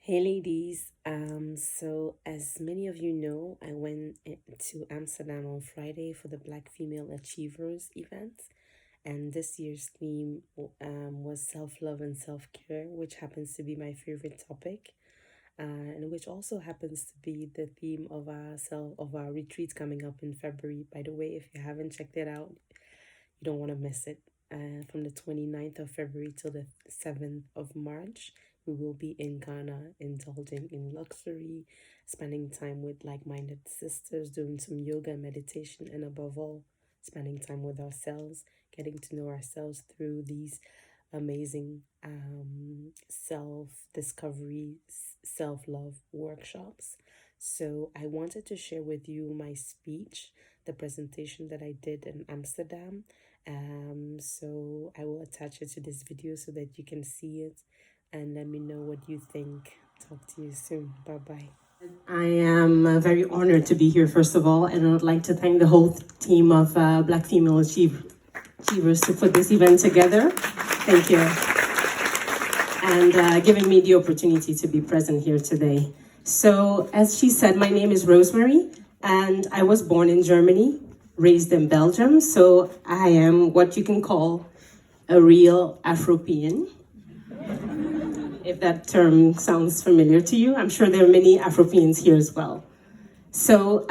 Hey ladies, so as many of you know, I went to Amsterdam on Friday for the Black Female Achievers event, and this year's theme was self-love and self-care, which happens to be my favorite topic, and which also happens to be the theme of our retreat coming up in February. By the way, if you haven't checked it out, you don't want to miss it. From the 29th of February till the 7th of March, we will be in Ghana, indulging in luxury, spending time with like minded sisters, doing some yoga and meditation, and above all, spending time with ourselves, getting to know ourselves through these amazing self discovery, self love workshops. So, I wanted to share with you my speech, the presentation that I did in Amsterdam. So I will attach it to this video so that you can see it and let me know what you think. Talk to you soon. Bye bye. I am very honored to be here, first of all, and I would like to thank the whole team of Black Female Achievers to put this event together. Thank you. And giving me the opportunity to be present here today. So, as she said, my name is Rosemary, and I was born in Germany, raised in Belgium, so I am what you can call a real Afropean. If that term sounds familiar to you, I'm sure there are many Afropeans here as well. So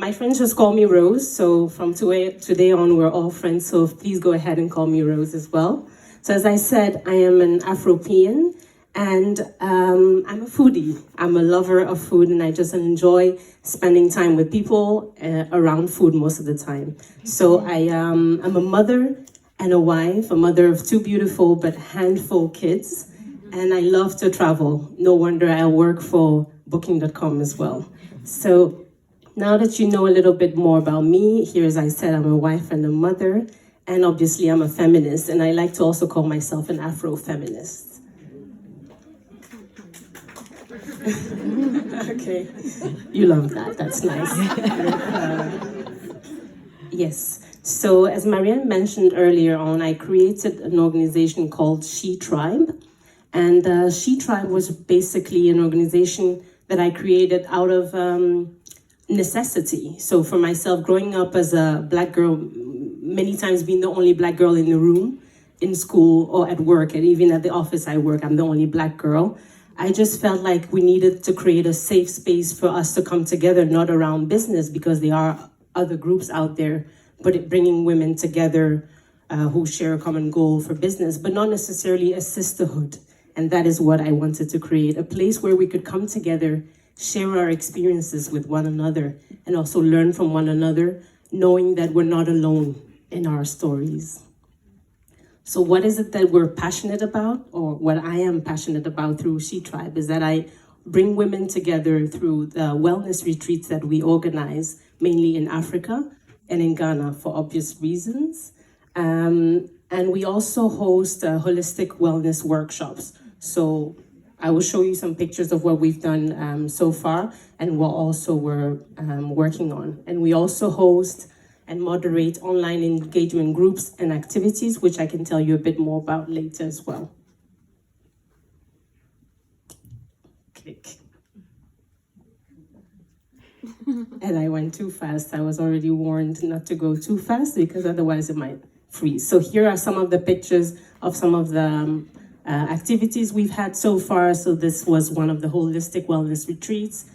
my friends just call me Rose, so from today on, we're all friends, so please go ahead and call me Rose as well. So as I said, I am an Afropean, and I'm a foodie. I'm a lover of food, and I just enjoy spending time with people around food most of the time. So I'm a mother and a wife, a mother of two beautiful but handful kids, and I love to travel. No wonder I work for Booking.com as well. So now that you know a little bit more about me, here as I said, I'm a wife and a mother, and obviously I'm a feminist, and I like to also call myself an Afro-feminist. Okay, you love that, that's nice. Yes, so as Marianne mentioned earlier on, I created an organization called Shetribe, and Shetribe was basically an organization that I created out of necessity. So for myself, growing up as a Black girl, many times being the only Black girl in the room, in school or at work, and even at the office I work, I'm the only Black girl. I just felt like we needed to create a safe space for us to come together, not around business, because there are other groups out there, but bringing women together who share a common goal for business, but not necessarily a sisterhood. And that is what I wanted to create, a place where we could come together, share our experiences with one another, and also learn from one another, knowing that we're not alone in our stories. So what is it that we're passionate about, or what I am passionate about through Shetribe, is that I bring women together through the wellness retreats that we organize, mainly in Africa and in Ghana for obvious reasons. And we also host holistic wellness workshops. So I will show you some pictures of what we've done so far and what also we're working on. And we also host and moderate online engagement groups and activities, which I can tell you a bit more about later as well. Click. And I went too fast. I was already warned not to go too fast because otherwise it might freeze. So here are some of the pictures of some of the activities we've had so far. So this was one of the holistic wellness retreats,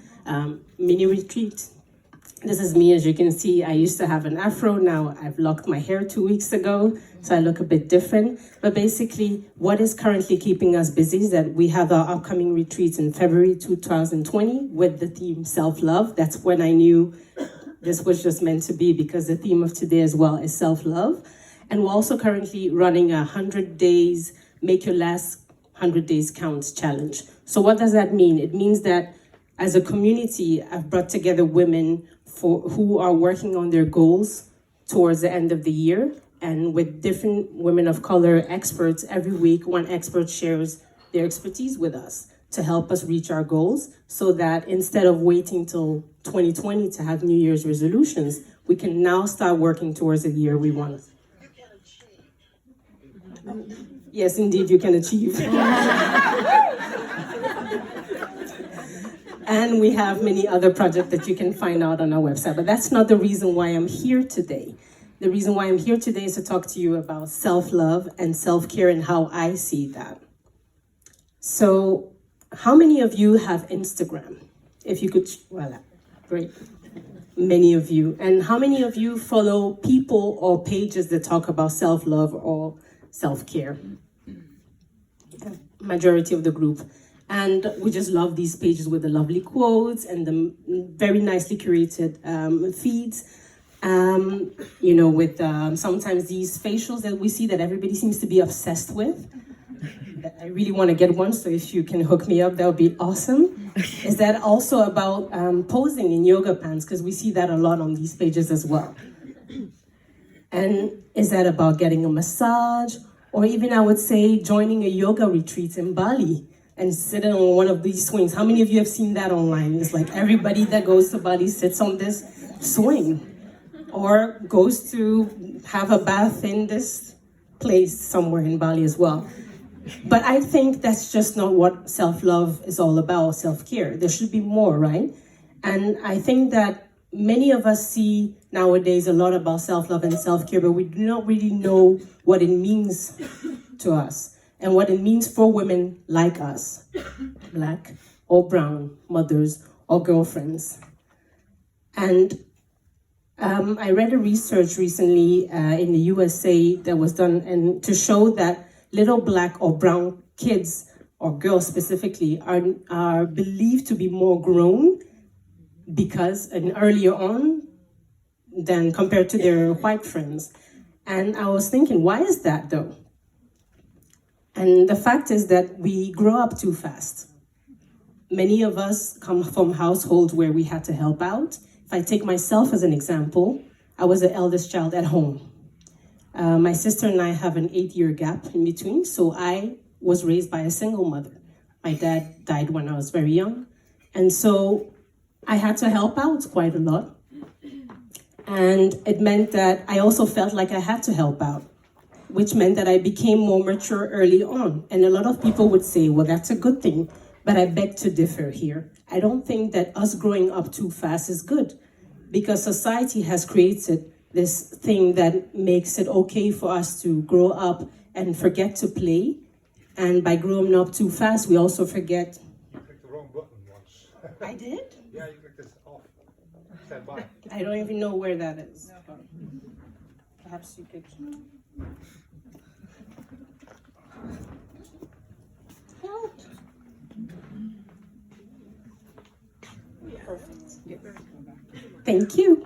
mini retreat. This is me, as you can see. I used to have an afro. Now I've locked my hair 2 weeks ago, so I look a bit different. But basically, what is currently keeping us busy is that we have our upcoming retreats in February 2020 with the theme self-love. That's when I knew this was just meant to be, because the theme of today as well is self-love. And we're also currently running a 100 days, make your last 100 days count challenge. So what does that mean? It means that as a community, I've brought together women who are working on their goals towards the end of the year, and with different women of color experts. Every week, one expert shares their expertise with us to help us reach our goals, so that instead of waiting till 2020 to have New Year's resolutions, we can now start working towards the year we want. Yes, indeed, you can achieve. And we have many other projects that you can find out on our website. But that's not the reason why I'm here today. The reason why I'm here today is to talk to you about self-love and self-care and how I see that. So, how many of you have Instagram? If you could, voila, great. Many of you. And how many of you follow people or pages that talk about self-love or self-care? Majority of the group. And we just love these pages with the lovely quotes and the very nicely curated feeds. With sometimes these facials that we see that everybody seems to be obsessed with. I really want to get one, so if you can hook me up, that would be awesome. Is that also about posing in yoga pants? Because we see that a lot on these pages as well. And is that about getting a massage? Or even, I would say, joining a yoga retreat in Bali and sitting on one of these swings. How many of you have seen that online? It's like everybody that goes to Bali sits on this swing or goes to have a bath in this place somewhere in Bali as well. But I think that's just not what self-love is all about, self-care. There should be more, right? And I think that many of us see nowadays a lot about self-love and self-care, but we do not really know what it means to us and what it means for women like us, Black or brown mothers or girlfriends. And I read a research recently in the USA that was done and to show that little Black or brown kids, or girls specifically, are believed to be more grown and earlier on than compared to their white friends. And I was thinking, why is that though? And the fact is that we grow up too fast. Many of us come from households where we had to help out. If I take myself as an example, I was the eldest child at home. My sister and I have an 8-year gap in between, so I was raised by a single mother. My dad died when I was very young, and so I had to help out quite a lot. And it meant that I also felt like I had to help out, which meant that I became more mature early on. And a lot of people would say, well, that's a good thing, but I beg to differ here. I don't think that us growing up too fast is good, because society has created this thing that makes it okay for us to grow up and forget to play. And by growing up too fast, we also forget. You clicked the wrong button once. I did? Yeah, you clicked this off. Stand by. I don't even know where that is. Perhaps you could. Help. Perfect. Thank you.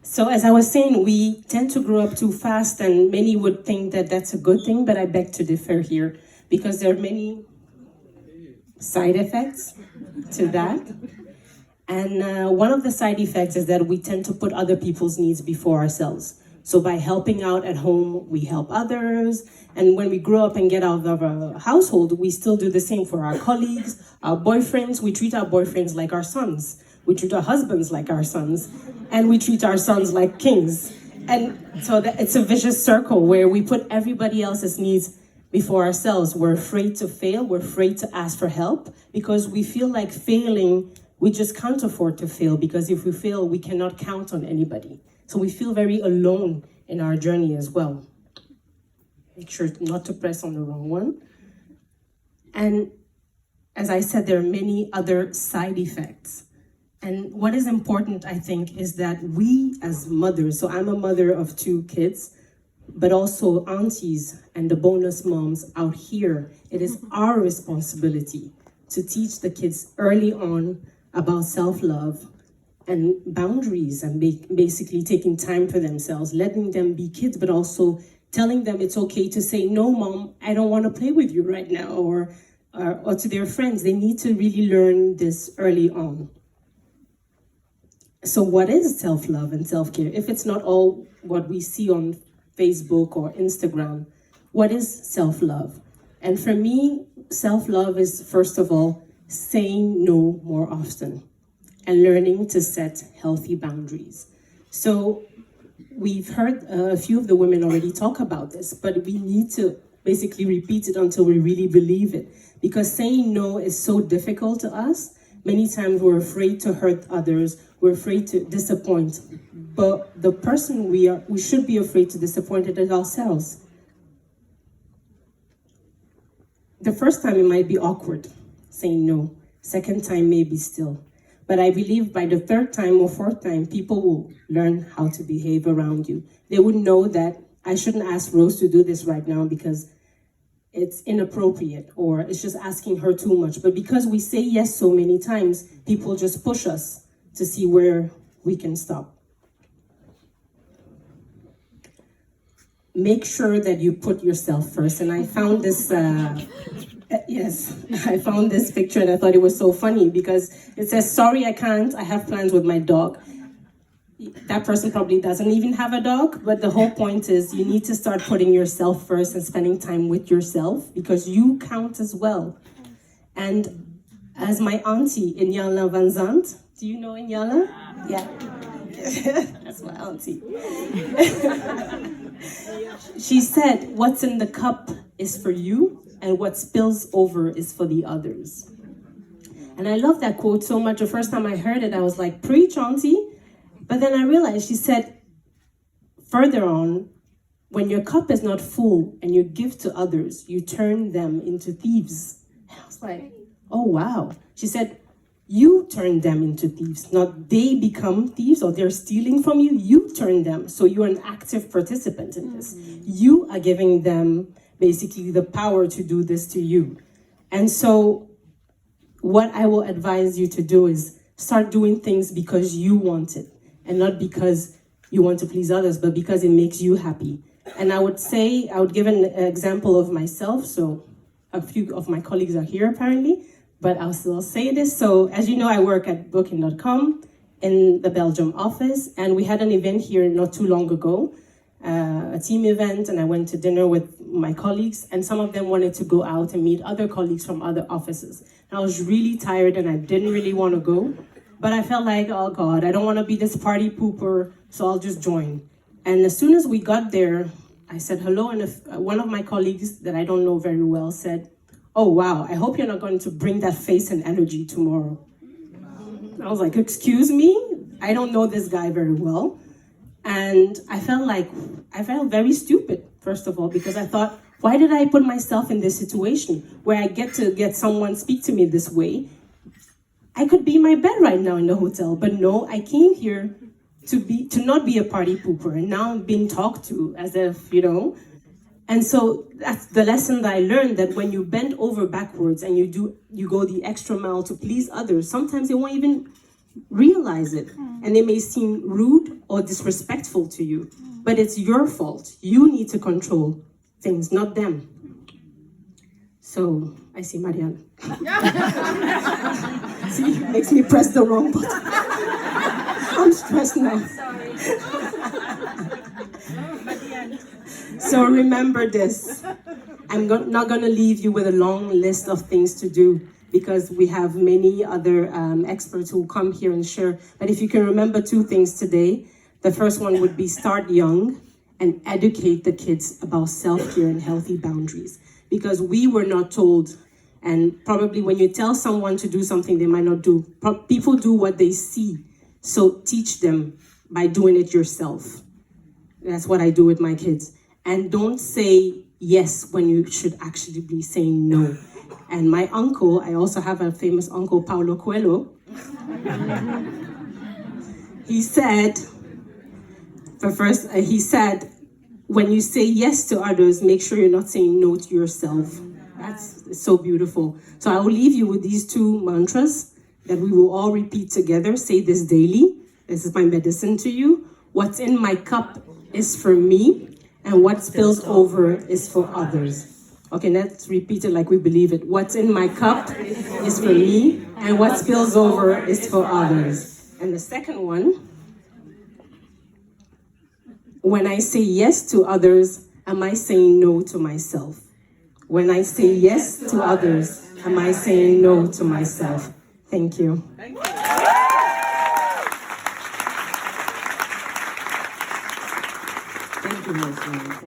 So as I was saying, we tend to grow up too fast, and many would think that that's a good thing, but I beg to differ here because there are many side effects to that. And one of the side effects is that we tend to put other people's needs before ourselves. So by helping out at home, we help others. And when we grow up and get out of our household, we still do the same for our colleagues, our boyfriends. We treat our boyfriends like our sons. We treat our husbands like our sons. And we treat our sons like kings. And so it's a vicious circle where we put everybody else's needs before ourselves. We're afraid to fail. We're afraid to ask for help because we feel like failing, we just can't afford to fail, because if we fail, we cannot count on anybody. So we feel very alone in our journey as well. Make sure not to press on the wrong one. And as I said, there are many other side effects. And what is important, I think, is that we as mothers, so I'm a mother of 2 kids, but also aunties and the bonus moms out here, it is our responsibility to teach the kids early on about self-love and boundaries and basically taking time for themselves, letting them be kids, but also telling them it's okay to say, no, mom, I don't want to play with you right now, or to their friends. They need to really learn this early on. So what is self-love and self-care? If it's not all what we see on Facebook or Instagram, what is self-love? And for me, self-love is, first of all, saying no more often and learning to set healthy boundaries. So we've heard a few of the women already talk about this, but we need to basically repeat it until we really believe it. Because saying no is so difficult to us. Many times we're afraid to hurt others, we're afraid to disappoint. But the person we should be afraid to disappoint is ourselves. The first time it might be awkward, saying no. Second time, maybe still. But I believe by the third time or fourth time, people will learn how to behave around you. They would know that I shouldn't ask Rose to do this right now because it's inappropriate or it's just asking her too much. But because we say yes so many times, people just push us to see where we can stop. Make sure that you put yourself first. And I found this, yes, I found this picture and I thought it was so funny because it says, sorry, I can't, I have plans with my dog. That person probably doesn't even have a dog, but the whole point is you need to start putting yourself first and spending time with yourself because you count as well. And as my auntie, Inyala Van Zandt, do you know Inyala? Yeah. That's my auntie. She said, what's in the cup is for you and what spills over is for the others. And I love that quote so much. The first time I heard it, I was like, preach, auntie. But then I realized she said further on, when your cup is not full and you give to others, you turn them into thieves. And I was like, oh, wow. She said, you turn them into thieves, not they become thieves or they're stealing from you. You turn them. So you're an active participant in this. You are giving them basically the power to do this to you. And so what I will advise you to do is start doing things because you want it. And not because you want to please others, but because it makes you happy. And I would give an example of myself. So a few of my colleagues are here apparently, but I'll still say this. So as you know, I work at Booking.com in the Belgium office. And we had an event here not too long ago, a team event. And I went to dinner with my colleagues. And some of them wanted to go out and meet other colleagues from other offices. And I was really tired and I didn't really want to go. But I felt like, oh God, I don't want to be this party pooper, so I'll just join. And as soon as we got there, I said hello, and one of my colleagues that I don't know very well said, oh wow, I hope you're not going to bring that face and energy tomorrow. I was like, excuse me? I don't know this guy very well. And I felt very stupid, first of all, because I thought, why did I put myself in this situation where I get to get someone speak to me this way? I could be in my bed right now in the hotel, but no, I came here to not be a party pooper, and now I'm being talked to as if, And so that's the lesson that I learned, that when you bend over backwards and you go the extra mile to please others, sometimes they won't even realize it, and they may seem rude or disrespectful to you, but it's your fault. You need to control things, not them. So, I see Marianne. See, makes me press the wrong button. I'm stressed now. Sorry. So remember this. I'm not going to leave you with a long list of things to do because we have many other experts who will come here and share. But if you can remember two things today, the first one would be start young and educate the kids about self-care and healthy boundaries. Because we were not told, and probably when you tell someone to do something they might not do, people do what they see. So teach them by doing it yourself. That's what I do with my kids. And don't say yes when you should actually be saying no. And my uncle, I also have a famous uncle, Paulo Coelho. He said, when you say yes to others, make sure you're not saying no to yourself. That's so beautiful. So I will leave you with these two mantras that we will all repeat together. Say this daily. This is my medicine to you. What's in my cup is for me, and what spills over is for others. Okay, let's repeat it like we believe it. What's in my cup is for me, and what spills over is for others. And the second one, when I say yes to others, am I saying no to myself? When I say yes to others, am I saying no to myself? Thank you. Thank you. Thank you, Rosemary.